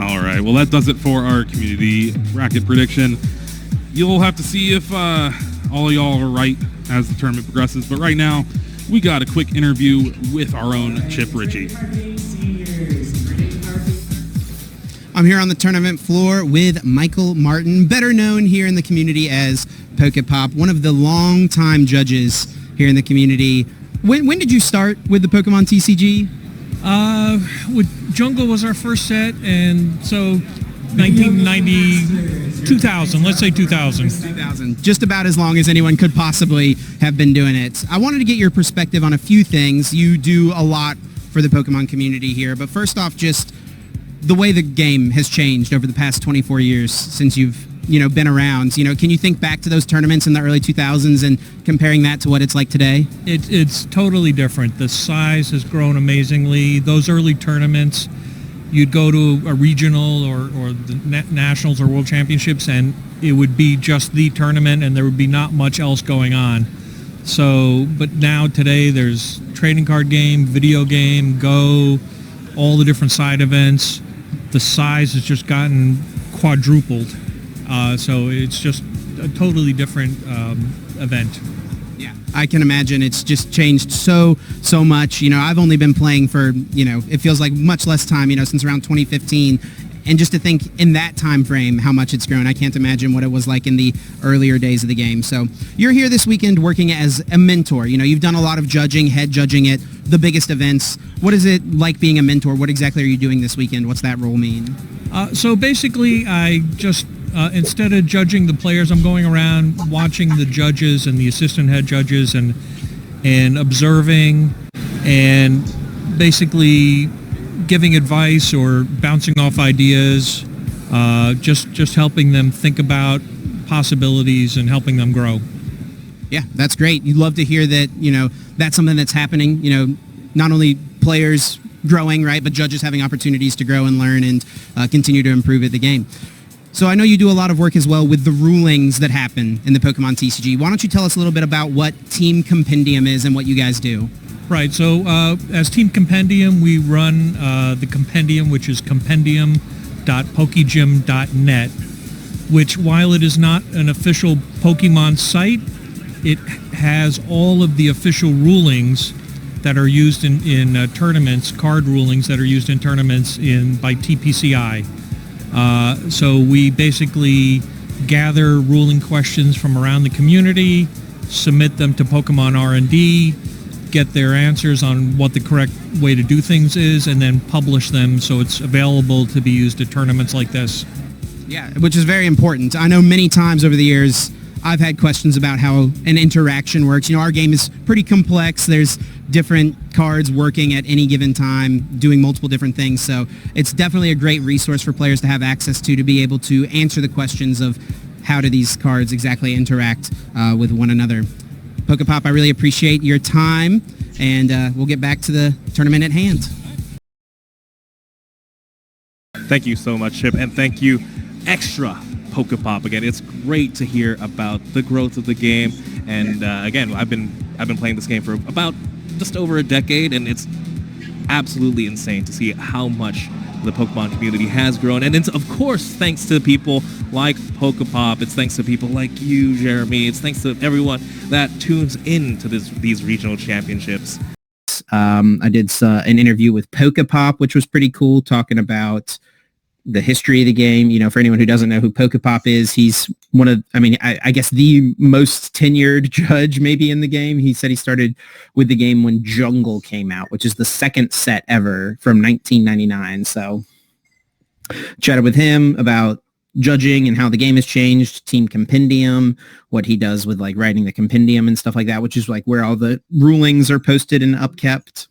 All right, well, that does it for our community bracket prediction. You'll have to see if all of y'all are right as the tournament progresses, but right now, we got a quick interview with our own Chip Richey. I'm here on the tournament floor with Michael Martin, better known here in the community as PokePop, one of the long-time judges here in the community. When did you start with the Pokemon TCG? With Jungle was our first set, and so 1990, 2000, let's say 2000. 2000, just about as long as anyone could possibly have been doing it. I wanted to get your perspective on a few things. You do a lot for the Pokemon community here, but first off, just the way the game has changed over the past 24 years since you've been around. Can you think back to those tournaments in the early 2000s and comparing that to what it's like today? It's totally different. The size has grown amazingly. Those early tournaments, you'd go to a regional or the nationals or world championships, and it would be just the tournament, and there would be not much else going on. So, but now today there's trading card game, video game, Go, all the different side events. The size has just gotten quadrupled. So it's just a totally different event. Yeah, I can imagine it's just changed so much. I've only been playing for, it feels like much less time, since around 2015. And just to think in that time frame how much it's grown, I can't imagine what it was like in the earlier days of the game. So you're here this weekend working as a mentor. You've done a lot of judging, head judging at the biggest events. What is it like being a mentor? What exactly are you doing this weekend? What's that role mean? So basically, I just, instead of judging the players, I'm going around watching the judges and the assistant head judges and observing and basically giving advice or bouncing off ideas, just helping them think about possibilities and helping them grow. Yeah, that's great. You'd love to hear that, that's something that's happening, not only players growing, right, but judges having opportunities to grow and learn and continue to improve at the game. So I know you do a lot of work as well with the rulings that happen in the Pokemon TCG. Why don't you tell us a little bit about what Team Compendium is and what you guys do? Right, so as Team Compendium, we run the Compendium, which is compendium.pokegym.net, which, while it is not an official Pokemon site, it has all of the official rulings that are used in tournaments, card rulings that are used in tournaments by TPCI. So we basically gather ruling questions from around the community, submit them to Pokemon R&D, get their answers on what the correct way to do things is, and then publish them so it's available to be used at tournaments like this. Yeah, which is very important. I know many times over the years I've had questions about how an interaction works. Our game is pretty complex. There's different cards working at any given time, doing multiple different things. So it's definitely a great resource for players to have access to be able to answer the questions of how do these cards exactly interact with one another. PokePop, I really appreciate your time, and we'll get back to the tournament at hand. Thank you so much, Chip, and thank you, extra PokePop. Again, it's great to hear about the growth of the game, and again, I've been playing this game for about just over a decade, and it's absolutely insane to see how much the Pokemon community has grown. And it's, of course, thanks to people like PokePop. It's thanks to people like you, Jeremy. It's thanks to everyone that tunes in to these regional championships. I did an interview with PokePop, which was pretty cool, talking about the history of the game. For anyone who doesn't know who PokePop is, he's one of, I guess the most tenured judge maybe in the game. He said he started with the game when Jungle came out, which is the second set ever from 1999. So chatted with him about judging and how the game has changed, Team Compendium, what he does with like writing the compendium and stuff like that, which is like where all the rulings are posted and upkept.